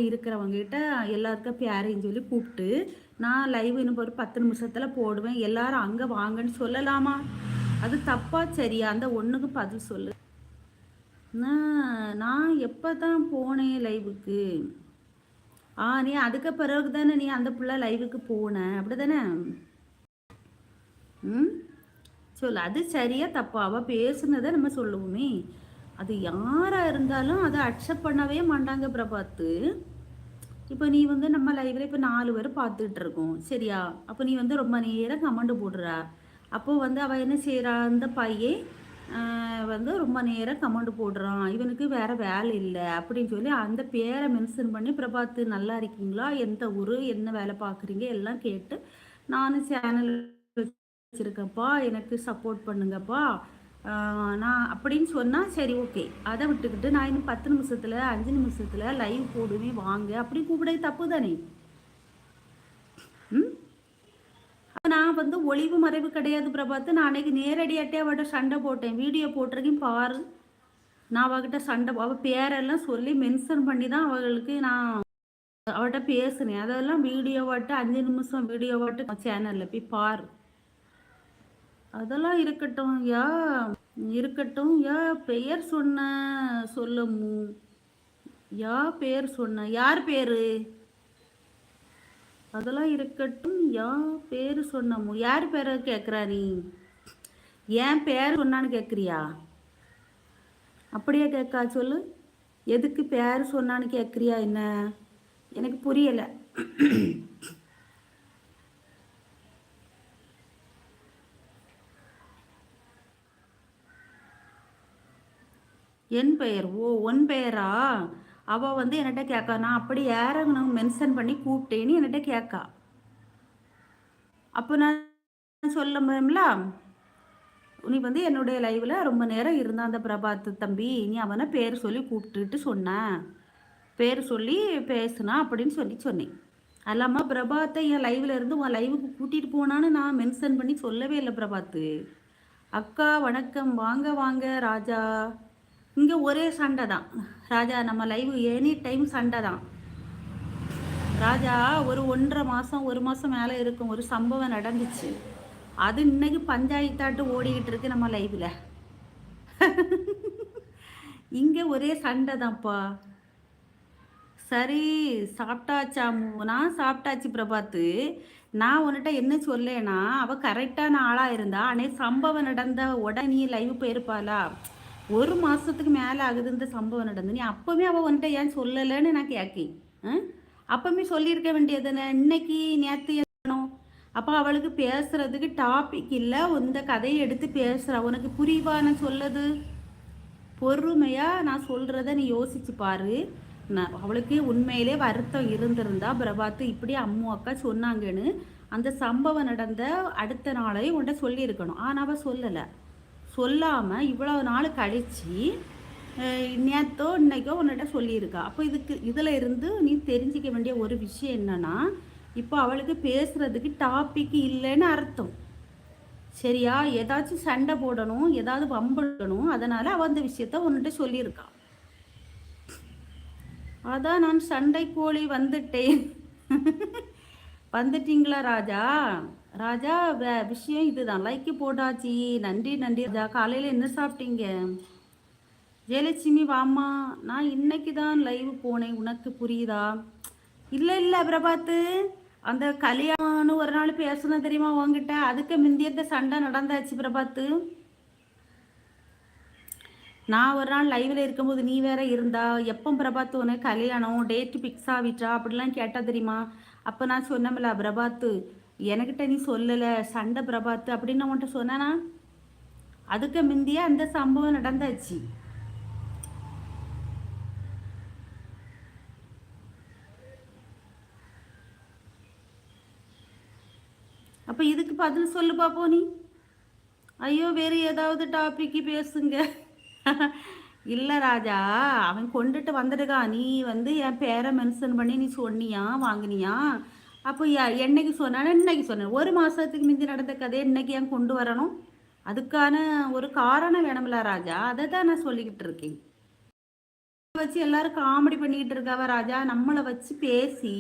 இருக்கிறவங்க கிட்ட எல்லாருக்கும் பேரையும் சொல்லி கூப்பிட்டு நான் லைவ் இன்னும் ஒரு 10 நிமிஷத்துல போடுவேன். எல்லாரும் அங்க வாங்கன்னு சொல்லலாமா? அது தப்பா சரியா? அந்த ஒண்ணுக்கு பதில் சொல்லு. நான் எப்பதான் போனேன் லைவுக்கு? நீ அதுக்கு பிறகு தானே நீ அந்த புள்ள லைவுக்கு போன அப்படிதானே? ம் சொல்லு. அது சரியா தப்பா? அவ பேசுனதை நம்ம சொல்லுவோமே. அது யாரா இருந்தாலும் அதை அக்செப்ட் பண்ணவே மாட்டாங்க பிரபாத்து. இப்போ நீ வந்து நம்ம லைவ்ல இப்போ 4 பேர் பார்த்துட்டு இருக்கோம் சரியா? அப்போ நீ வந்து ரொம்ப நேரம் கமெண்ட் போடுறா. அப்போ வந்து அவ என்ன செய்றா? அந்த பையன் வந்து ரொம்ப நேரம் கமெண்ட் போடுறான். இவனுக்கு வேற வேலை இல்லை அப்படின்னு சொல்லி அந்த பேரை மென்ஷன் பண்ணி பிரபாத்து நல்லா இருக்கீங்களா? எந்த ஊரு? என்ன வேலை பார்க்குறீங்க? எல்லாம் கேட்டு நானும் சேனல் வச்சிருக்கப்பா, எனக்கு சப்போர்ட் பண்ணுங்கப்பா. நான் அப்படின்னு சொன்னால் சரி ஓகே. அதை விட்டுக்கிட்டு நான் இன்னும் 10 நிமிஷத்தில் 5 நிமிஷத்தில் லைவ் போடுவேன் வாங்க அப்படி கூப்பிட தப்பு தானே? ம் நான் வந்து ஒளிவு மறைவு கிடையாது பிரபாத்து. நான் அன்னைக்கு நேரடியாட்டே அவட்ட சண்டை போட்டேன். வீடியோ போட்டிருக்கேன் பாரு. நான் அவகிட்ட சண்டை அவள் பேரெல்லாம் சொல்லி மென்ஷன் பண்ணி தான் அவங்களுக்கு நான் அவட்ட பேசுனேன். அதெல்லாம் வீடியோவாட்டு 5 நிமிஷம் வீடியோவாட்டு சேனலில் போய் பாரு. அதெல்லாம் இருக்கட்டும் யா, இருக்கட்டும் யா. பெயர் சொன்ன சொல்லமு யா, பேர் சொன்ன யார் பேரு? அதெல்லாம் இருக்கட்டும் யா, பேரு சொன்னமு யார் பேரை கேட்குறா நீ? ஏன் பேர் சொன்னான்னு கேட்குறியா? அப்படியே கேட்கா சொல்லு. எதுக்கு பேர் சொன்னான்னு கேட்குறியா என்ன? எனக்கு புரியலை. என் பெயர்? ஓ உன் பெயரா? அவள் வந்து என்கிட்ட கேட்கா. நான் அப்படி யாரும் மென்ஷன் பண்ணி கூப்பிட்டேன்னு என்கிட்ட கேட்கா. அப்போ நான் சொல்ல முடியும்ல, நீ வந்து என்னுடைய லைவ்ல ரொம்ப நேரம் இருந்தா அந்த பிரபாத் தம்பி, நீ அவனை பேர் சொல்லி கூப்பிட்டுட்டு சொன்ன, பேர் சொல்லி பேசுனா அப்படின்னு சொல்லி சொன்னேன். அல்லாமல் பிரபாத்தை என் லைவ்ல இருந்து உன் லைவுக்கு கூட்டிகிட்டு போனான்னு நான் மென்ஷன் பண்ணி சொல்லவே இல்லை பிரபாத்து. அக்கா வணக்கம், வாங்க வாங்க ராஜா. இங்கே ஒரே சண்டை தான் ராஜா. நம்ம லைவ் எனி டைம் சண்டை தான் ராஜா. ஒரு 1.5 மாதம் 1 மாதம் மேலே இருக்கும் ஒரு சம்பவம் நடந்துச்சு. அது இன்னைக்கு பஞ்சாயத்தாட்டு ஓடிக்கிட்டு இருக்கு நம்ம லைவ்ல. இங்கே ஒரே சண்டை தான்ப்பா. சரி சாப்பிட்டாச்சாமு? நான் சாப்பிட்டாச்சு பிரபாத்து. நான் உன்கிட்ட என்ன சொல்லேன்னா, அவள் கரெக்டான ஆளாக இருந்தா அன்னைக்கு சம்பவம் நடந்த உடனே லைவ் போயிருப்பாளா? 1 மாதத்துக்கு மேலே ஆகுது இந்த சம்பவம் நடந்து. நீ அப்போவே அவள் உன்கிட்ட ஏன் சொல்லலைன்னு நான் கேட்கேன். அப்பவுமே சொல்லியிருக்க வேண்டியதுன்னு இன்னைக்கு நேற்று ஏனோ. அப்போ அவளுக்கு பேசுறதுக்கு டாபிக் இல்லை. இந்த கதையை எடுத்து பேசுகிற உனக்கு புரிவா நான் சொல்லது? பொறுமையாக நான் சொல்கிறத நீ யோசிச்சு பாரு. நான் அவளுக்கு உண்மையிலே வருத்தம் இருந்திருந்தா பிரபாத்து இப்படி அம்மு அக்கா சொன்னாங்கன்னு அந்த சம்பவம் நடந்த அடுத்த நாளே உன்ட்ட சொல்லியிருக்கணும். ஆனால் அவள் சொல்லலை. சொல்லாமல் இவ்வளோ நாள் கழித்து நேற்றோ இன்னைக்கோ உன்னிட்ட சொல்லியிருக்கா. அப்போ இதில் இருந்து நீ தெரிஞ்சிக்க வேண்டிய ஒரு விஷயம் என்னன்னா, இப்போ அவளுக்கு பேசுறதுக்கு டாபிக் இல்லைன்னு அர்த்தம் சரியா? ஏதாச்சும் சண்டை போடணும், ஏதாவது வம்பிடணும், அதனால அவள் அந்த விஷயத்த உன்னிட்ட சொல்லியிருக்கா. அதான் நான் சண்டை கோழி வந்துட்டேன். வந்துட்டீங்களா ராஜா? ராஜா விஷயம் இதுதான். லைக்கு போட்டாச்சு. நன்றி நன்றி ராஜா. காலையில் என்ன சாப்பிட்டீங்க? ஜெயலட்சுமி வாம்மா. நான் இன்னைக்கு தான் லைவ் போனேன், உனக்கு புரியுதா? இல்லை இல்லை பிரபாத்து, அந்த கல்யாணம்னு ஒரு நாள் பேசணும் தெரியுமா உங்ககிட்ட? அதுக்கு முந்தியத்த சண்டை நடந்தாச்சு பிரபாத்து. நான் ஒரு நாள் லைவ்ல இருக்கும்போது நீ வேற இருந்தா. எப்போ பிரபாத்து உனக்கு கல்யாணம் டேட்டு பிக்ஸ் ஆகிட்டா அப்படிலாம் கேட்டா தெரியுமா? அப்போ நான் சொன்னமில்ல பிரபாத்து எனக்கிட்ட நீ சொல்லலை சண்டை பிரபாத்து அப்படின்னு நான் உன்கிட்ட சொன்னேனா? அதுக்கு முந்தியே அந்த சம்பவம் நடந்தாச்சு. அப்போ இதுக்கு பதில் சொல்லு பாப்போம் நீ. ஐயோ வேறு ஏதாவது டாபிக்கு பேசுங்க. இல்லை ராஜா, அவன் கொண்டுட்டு வந்துடுக்கான். நீ வந்து என் பேரை மென்ஷன் பண்ணி நீ சொன்னியா வாங்கினியா? அப்போ என்னைக்கு சொன்னாலும் இன்னைக்கு சொன்னேன். 1 மாதத்துக்கு முந்தி நடந்த கதையை இன்னைக்கு ஏன் கொண்டு வரணும்? அதுக்கான ஒரு காரணம் வேணும்ல ராஜா. அதை தான் நான் சொல்லிக்கிட்டு இருக்கேன். வச்சு எல்லாரும் காமெடி பண்ணிக்கிட்டு இருக்காவ ராஜா. நம்மளை வச்சு பேசி